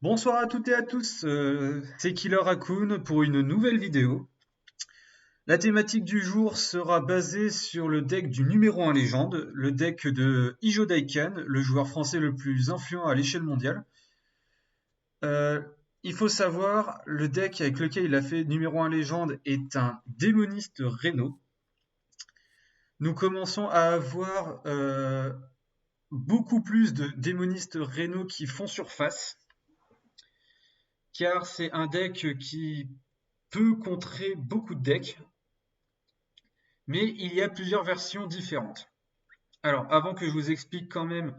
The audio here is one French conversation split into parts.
Bonsoir à toutes et à tous, c'est Killer Raccoon pour une nouvelle vidéo. La thématique du jour sera basée sur le deck du numéro 1 légende, le deck de Ijo Daikan, le joueur français le plus influent à l'échelle mondiale. Euh, il faut savoir, le deck avec lequel il a fait numéro 1 légende est un démoniste Reno. Nous commençons à avoir beaucoup plus de démonistes Reno qui font surface, car c'est un deck qui peut contrer beaucoup de decks, mais il y a plusieurs versions différentes. Alors, avant que je vous explique quand même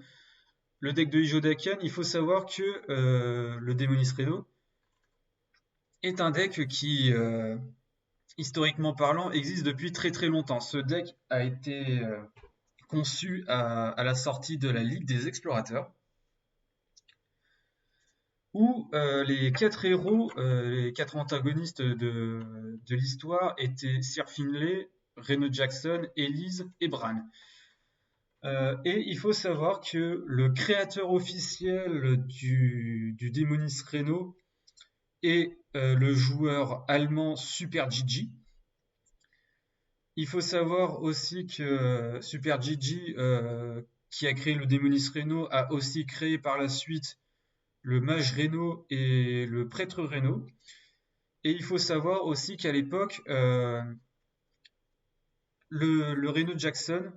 le deck de Hijodakan, il faut savoir que le Démonis Reno est un deck qui, historiquement parlant, existe depuis très très longtemps. Ce deck a été conçu à la sortie de la Ligue des Explorateurs, où les quatre héros, les quatre antagonistes de l'histoire étaient Sir Finlay, Reno Jackson, Elise et Bran. Et il faut savoir que le créateur officiel du Démonis Reno est le joueur allemand Super Gigi. Il faut savoir aussi que Super Gigi, qui a créé le Démonis Reno, a aussi créé par la suite le Mage Reno et le Prêtre Reno. Et il faut savoir aussi qu'à l'époque, le Reno Jackson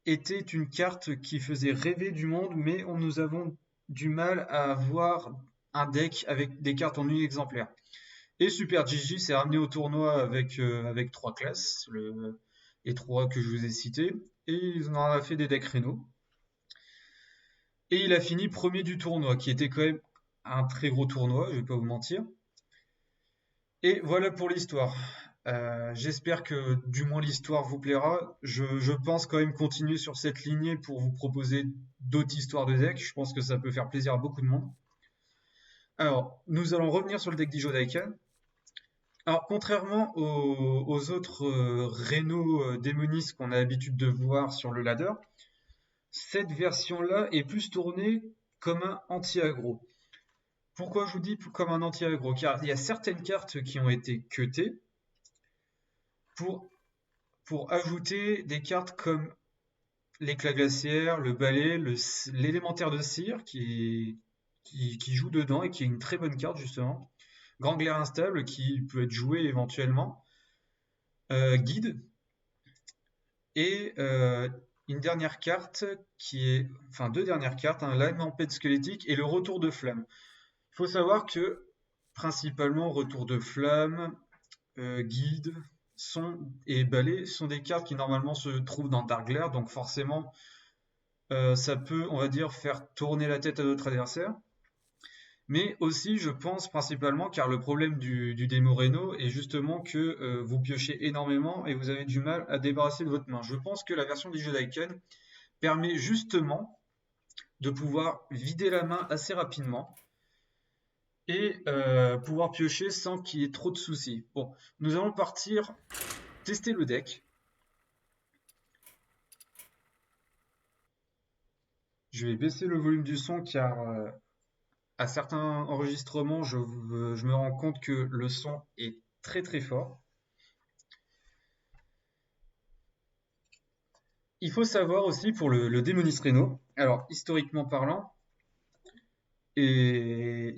était une carte qui faisait rêver du monde, mais nous avons du mal à avoir un deck avec des cartes en une exemplaire. Et Super Gigi s'est ramené au tournoi avec trois classes, les trois que je vous ai cités, et ils en ont fait des decks Reno. Et il a fini premier du tournoi, qui était quand même un très gros tournoi, je vais pas vous mentir. Et voilà pour l'histoire. J'espère que du moins l'histoire vous plaira. Je pense quand même continuer sur cette lignée pour vous proposer d'autres histoires de deck. Je pense que ça peut faire plaisir à beaucoup de monde. Alors, nous allons revenir sur le deck d'Ijo Daikan. Alors, contrairement aux autres Reno démonistes qu'on a l'habitude de voir sur le ladder, cette version-là est plus tournée comme un anti-aggro. Pourquoi je vous dis comme un anti-aggro? Car il y a certaines cartes qui ont été cutées pour ajouter des cartes comme l'éclat glaciaire, le balai, l'élémentaire de cire qui joue dedans et qui est une très bonne carte justement. Grand glaire instable qui peut être joué éventuellement. Guide. Et une dernière carte qui est. Enfin, deux dernières cartes, hein, la tempête squelettique et le retour de flamme. Il faut savoir que principalement retour de flamme, guide, et balai sont des cartes qui normalement se trouvent dans Darkglare, donc forcément ça peut, on va dire, faire tourner la tête à notre adversaire. Mais aussi, je pense principalement, car le problème du démo Reno est justement que vous piochez énormément et vous avez du mal à débarrasser de votre main. Je pense que la version du jeu d'Aiken permet justement de pouvoir vider la main assez rapidement et pouvoir piocher sans qu'il y ait trop de soucis. Bon, nous allons partir tester le deck. Je vais baisser le volume du son car à certains enregistrements, je me rends compte que le son est très très fort. Il faut savoir aussi pour le Démonis Reno, alors et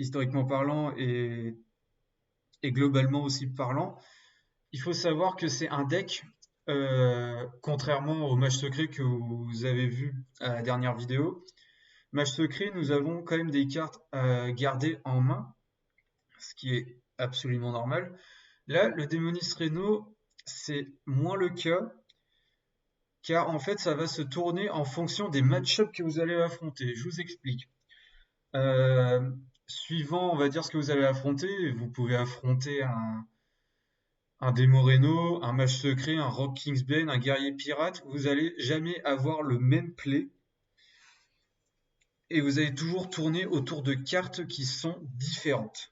globalement aussi parlant, il faut savoir que c'est un deck, contrairement au Mage Secret que vous avez vu à la dernière vidéo. Mage Secret, nous avons quand même des cartes à garder en main, ce qui est absolument normal. Là, le Démonis Reno, c'est moins le cas, car en fait, ça va se tourner en fonction des match-ups que vous allez affronter. Je vous explique. Euh, Suivant, on va dire, ce que vous allez affronter, vous pouvez affronter un Démo Reno, un Mage Secret, un Rock Kingsbane, un Guerrier Pirate. Vous allez jamais avoir le même play. Et vous allez toujours tourner autour de cartes qui sont différentes.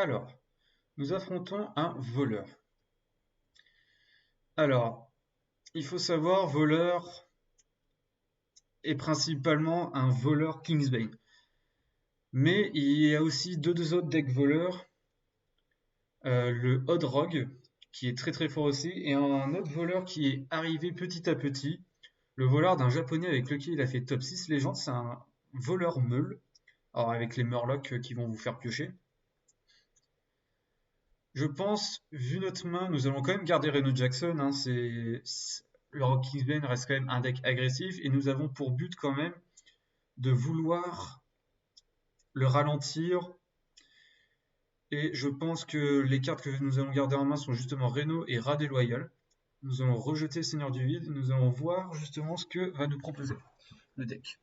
Alors, nous affrontons un voleur. Alors, il faut savoir, voleur est principalement un voleur Kingsbane. Mais il y a aussi deux autres decks voleurs, le Odd Rogue, qui est très très fort aussi, et un autre voleur qui est arrivé petit à petit, le voleur d'un japonais avec lequel il a fait top 6 légende, c'est un voleur meule, alors avec les murlocs qui vont vous faire piocher. Je pense, vu notre main, nous allons quand même garder Reno Jackson, hein, le Rock Kingsbane reste quand même un deck agressif, et nous avons pour but quand même de vouloir le ralentir. Et je pense que les cartes que nous allons garder en main sont justement Reno et Rat Déloyal. Nous allons rejeter Seigneur du Vide et nous allons voir justement ce que va nous proposer le deck.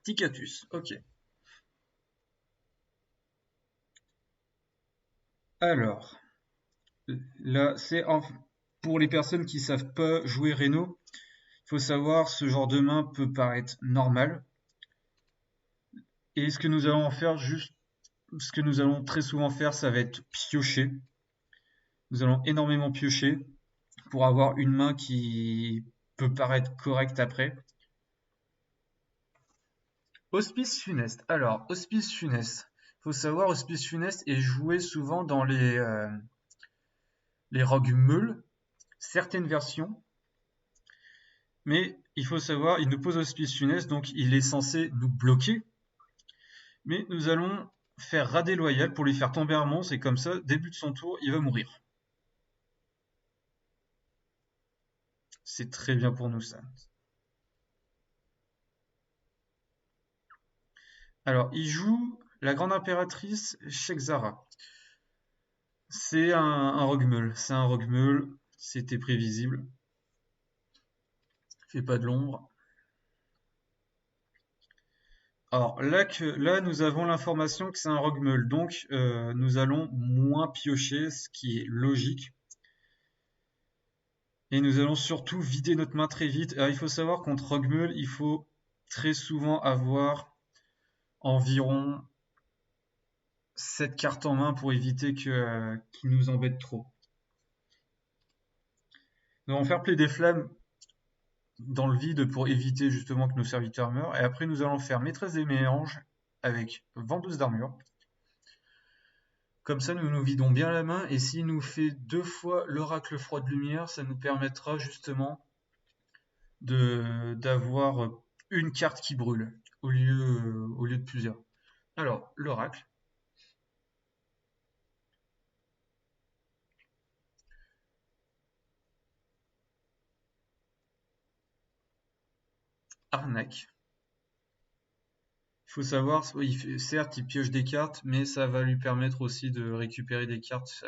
Ticatus, ok. Alors, là, pour les personnes qui ne savent pas jouer Reno, il faut savoir ce genre de main peut paraître normal. Et ce que nous allons faire, ce que nous allons très souvent faire, ça va être piocher. Nous allons énormément piocher pour avoir une main qui peut paraître correcte après. Hospice funeste. Alors, Hospice funeste. Faut savoir, Hospice funeste est joué souvent dans les rogues meules, certaines versions. Mais il faut savoir, il nous pose Hospice funeste, donc il est censé nous bloquer. Mais nous allons faire Rat Déloyal pour lui faire tomber un monstre, et comme ça, début de son tour, il va mourir. C'est très bien pour nous, ça. Alors, il joue la Grande Impératrice Shexara. C'est un rogue meule. C'est un rogue meule. C'était prévisible. Fait pas de l'ombre. Alors là, nous avons l'information que c'est un rogue meule. Donc, nous allons moins piocher, ce qui est logique. Et nous allons surtout vider notre main très vite. Alors, il faut savoir, contre rogue meule, il faut très souvent avoir environ 7 cartes en main pour éviter qu'il nous embête trop. Nous allons faire Plaie des Flammes dans le vide pour éviter justement que nos serviteurs meurent. Et après, nous allons faire Maîtresse des Mélanges avec Vendeuse d'Armure. Comme ça, nous nous vidons bien la main. Et s'il nous fait 2 fois l'Oracle Froid de Lumière, ça nous permettra justement d'avoir une carte qui brûle au lieu de plusieurs. Alors, l'Oracle. Arnaque. Il faut savoir, certes, il pioche des cartes, mais ça va lui permettre aussi de récupérer des cartes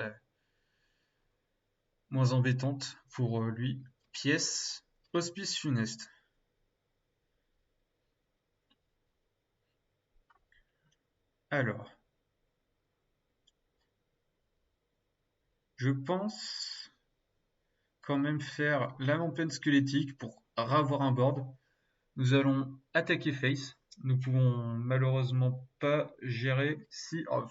moins embêtantes pour lui. Pièce, Hospice funeste. Alors, je pense quand même faire Lame en pleine squelettique pour avoir un board. Nous allons attaquer face. Nous pouvons malheureusement pas gérer si... Oh,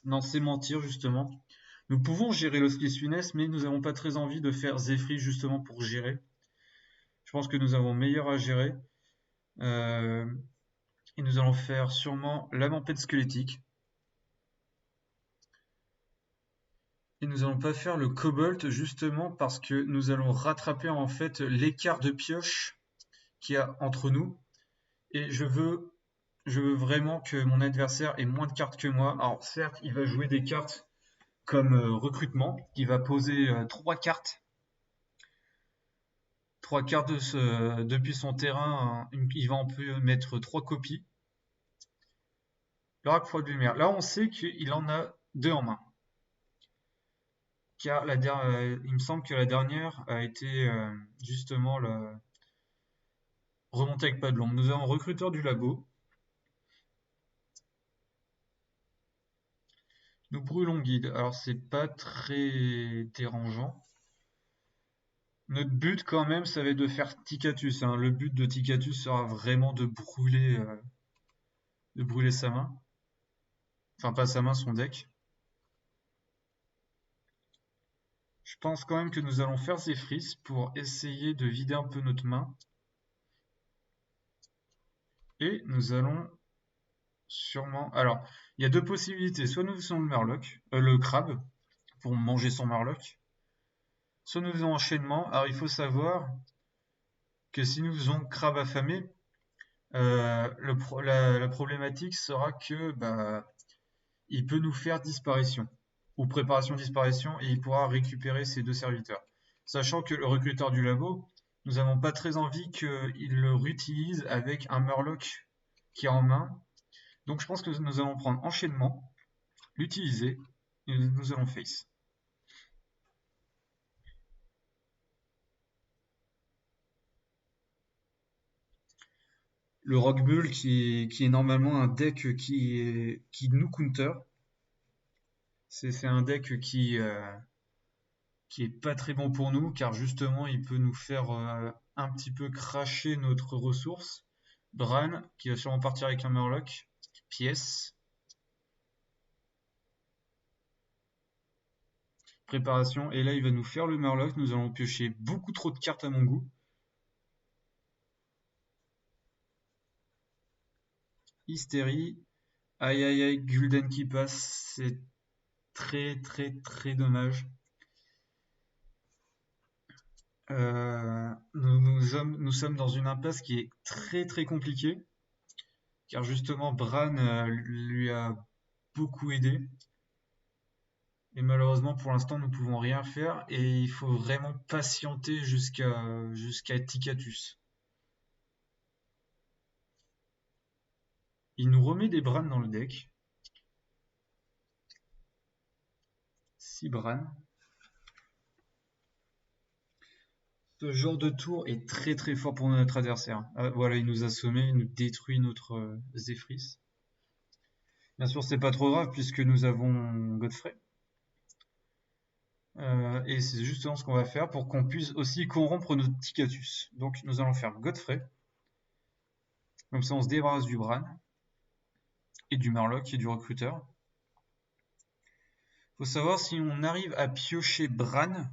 non, c'est mentir justement. Nous pouvons gérer l'Hospice funeste, mais nous n'avons pas très envie de faire Zephyr justement pour gérer. Je pense que nous avons meilleur à gérer. Et nous allons faire sûrement Lame en pleine squelettique. Et nous allons pas faire le Cobalt justement parce que nous allons rattraper en fait l'écart de pioche qu'il y a entre nous. Et je veux vraiment que mon adversaire ait moins de cartes que moi. Alors certes, il va jouer des cartes comme recrutement. Il va poser 3 cartes. 3 cartes depuis son terrain. Il va en peut mettre 3 copies. L'Oracle Froid de Lumière. Là, on sait qu'il en a 2 en main. Car il me semble que la dernière a été justement remontée avec pas de l'ombre. Nous avons Recruteur du Labo. Nous brûlons Guide. Alors c'est pas très dérangeant. Notre but quand même, ça va être de faire Ticatus. Hein. Le but de Ticatus sera vraiment de brûler sa main. Enfin pas sa main, son deck. Je pense quand même que nous allons faire Zephrys pour essayer de vider un peu notre main. Et nous allons sûrement... Alors, il y a deux possibilités. Soit nous faisons le Murloc, le crabe, pour manger son Murloc. Soit nous faisons enchaînement. Alors, il faut savoir que si nous faisons crabe affamé, la problématique sera que bah, il peut nous faire disparition ou préparation disparition et il pourra récupérer ses deux serviteurs. Sachant que le recruteur du labo, nous n'avons pas très envie qu'il le réutilise avec un Murloc qui est en main. Donc je pense que nous allons prendre enchaînement, l'utiliser et nous allons face. Le Rock Bull qui est normalement un deck qui nous counter. C'est un deck qui est pas très bon pour nous car justement il peut nous faire un petit peu cracher notre ressource. Bran qui va sûrement partir avec un Murloc. Pièce. Préparation. Et là il va nous faire le Murloc. Nous allons piocher beaucoup trop de cartes à mon goût. Hystérie. Aïe aïe aïe, Gul'dan qui passe. C'est très très très dommage. Nous sommes dans une impasse qui est très très compliquée, car justement Bran lui a beaucoup aidé. Et malheureusement pour l'instant nous ne pouvons rien faire et il faut vraiment patienter jusqu'à Ticatus. Il nous remet des Bran dans le deck. 6 Bran. Ce genre de tour est très très fort pour notre adversaire. Voilà, il nous a sommé, il nous détruit notre Zephrys. Bien sûr, c'est pas trop grave puisque nous avons Godfrey. Et c'est justement ce qu'on va faire pour qu'on puisse aussi corrompre notre Ticatus. Donc nous allons faire Godfrey. Comme ça on se débarrasse du Bran. Et du Murloc et du recruteur. Faut savoir si on arrive à piocher Bran.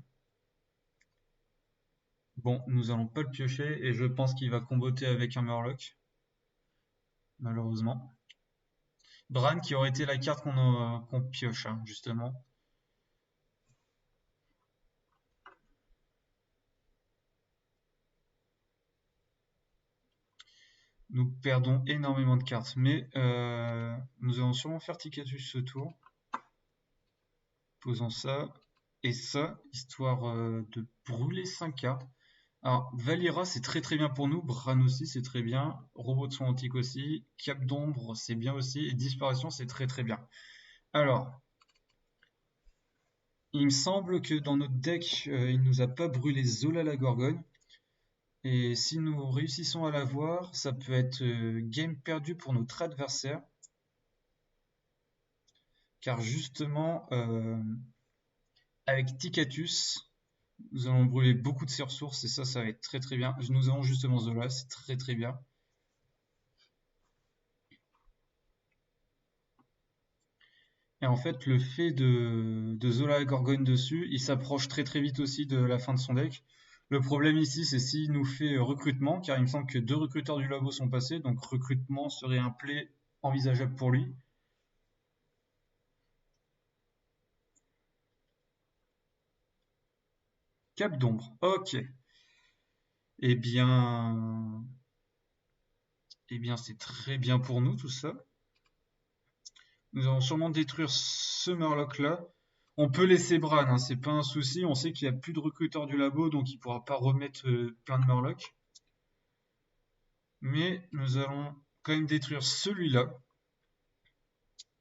Bon, nous allons pas le piocher et je pense qu'il va comboter avec un Murloc. Malheureusement. Bran qui aurait été la carte qu'on pioche, hein, justement. Nous perdons énormément de cartes, mais nous allons sûrement faire Ticatus ce tour. Posons ça et ça, histoire de brûler 5 cartes. Alors, Valira, c'est très très bien pour nous. Bran aussi, c'est très bien. Robot de son antique aussi. Cap d'ombre, c'est bien aussi. Et Disparition, c'est très très bien. Alors, il me semble que dans notre deck, il nous a pas brûlé Zola la Gorgone. Et si nous réussissons à l'avoir, ça peut être game perdu pour notre adversaire. Car justement, avec Ticatus, nous allons brûler beaucoup de ses ressources et ça va être très très bien. Nous avons justement Zola, c'est très très bien. Et en fait, le fait de Zola Gorgone dessus, il s'approche très très vite aussi de la fin de son deck. Le problème ici, c'est s'il nous fait recrutement, car il me semble que 2 recruteurs du labo sont passés, donc recrutement serait un play envisageable pour lui. Cap d'ombre, ok. Eh bien, c'est très bien pour nous tout ça. Nous allons sûrement détruire ce Murloc là. On peut laisser Bran, hein, c'est pas un souci. On sait qu'il n'y a plus de recruteurs du labo, donc il ne pourra pas remettre plein de Murlocs. Mais nous allons quand même détruire celui-là,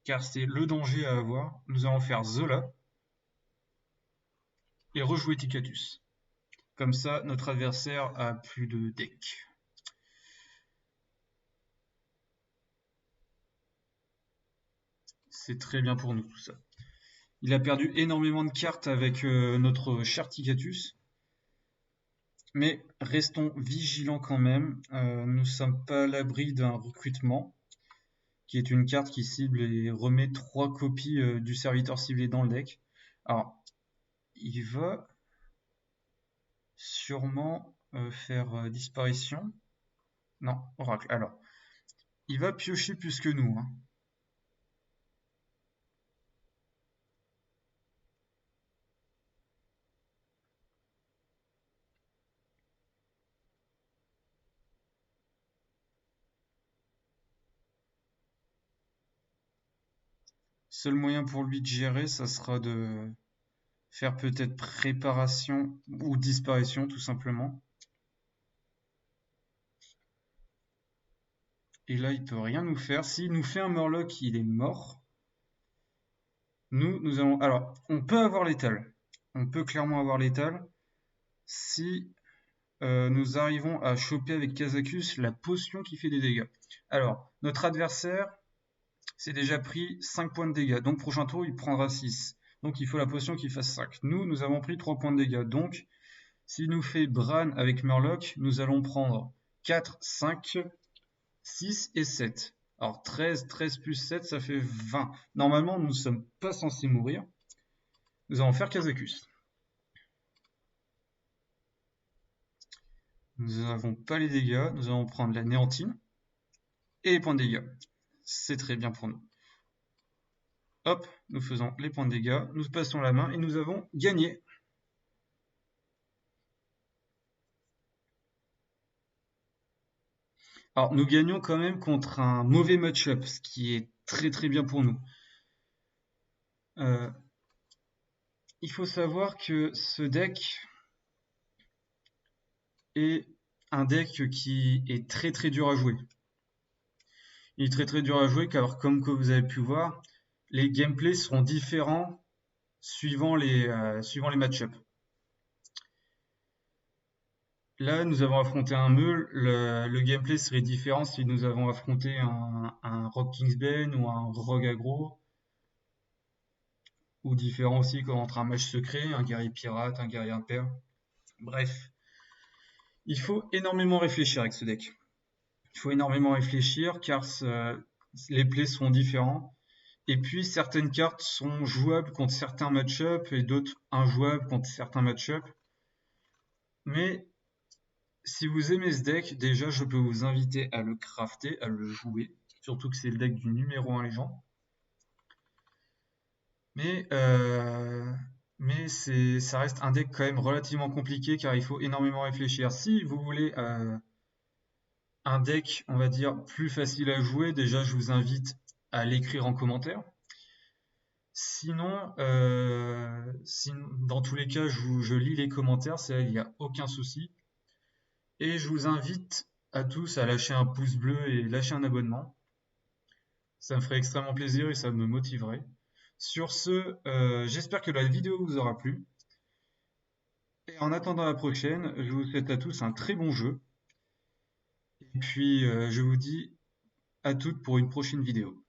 car c'est le danger à avoir. Nous allons faire Zola et rejouer Ticatus. Comme ça, notre adversaire a plus de deck. C'est très bien pour nous tout ça. Il a perdu énormément de cartes avec notre cher Ticatus. Mais restons vigilants quand même. Nous ne sommes pas à l'abri d'un recrutement, qui est une carte qui cible et remet 3 copies du serviteur ciblé dans le deck. Alors, il va sûrement faire disparition. Non, oracle. Alors, il va piocher plus que nous, hein. Seul moyen pour lui de gérer, ça sera de faire peut-être préparation ou disparition, tout simplement. Et là, il peut rien nous faire. S'il nous fait un Murloc, il est mort. Nous allons... Alors, on peut avoir l'étal. On peut clairement avoir l'étal si nous arrivons à choper avec Kazakus la potion qui fait des dégâts. Alors, notre adversaire s'est déjà pris 5 points de dégâts. Donc, prochain tour, il prendra 6. Donc, il faut la potion qui fasse 5. Nous avons pris 3 points de dégâts. Donc, s'il nous fait Bran avec Murloc, nous allons prendre 4, 5, 6 et 7. Alors 13 plus 7, ça fait 20. Normalement, nous ne sommes pas censés mourir. Nous allons faire Kazakus. Nous n'avons pas les dégâts. Nous allons prendre la néantine et les points de dégâts. C'est très bien pour nous. Hop, nous faisons les points de dégâts. Nous passons la main et nous avons gagné. Alors, nous gagnons quand même contre un mauvais match-up, ce qui est très très bien pour nous. Il faut savoir que ce deck est un deck qui est très très dur à jouer. Il est très très dur à jouer car comme que vous avez pu voir, les gameplays seront différents suivant les match-ups. Là, nous avons affronté un meule, le gameplay serait différent si nous avons affronté un Rock Kingsbane ou un Rogue Aggro, ou différent aussi comme entre un mage secret, un guerrier pirate, un guerrier impair. Bref, il faut énormément réfléchir avec ce deck. Il faut énormément réfléchir car les plays seront différents. Et puis certaines cartes sont jouables contre certains match-ups et d'autres injouables contre certains match-ups. Mais si vous aimez ce deck, déjà je peux vous inviter à le crafter, à le jouer. Surtout que c'est le deck du numéro 1 légende. Mais, ça reste un deck quand même relativement compliqué car il faut énormément réfléchir. Si vous voulez un deck, on va dire, plus facile à jouer, déjà je vous invite à l'écrire en commentaire. Sinon, dans tous les cas, je lis les commentaires, il n'y a aucun souci. Et je vous invite à tous à lâcher un pouce bleu et lâcher un abonnement. Ça me ferait extrêmement plaisir et ça me motiverait. Sur ce, j'espère que la vidéo vous aura plu. Et en attendant la prochaine, je vous souhaite à tous un très bon jeu. Et puis, je vous dis à toutes pour une prochaine vidéo.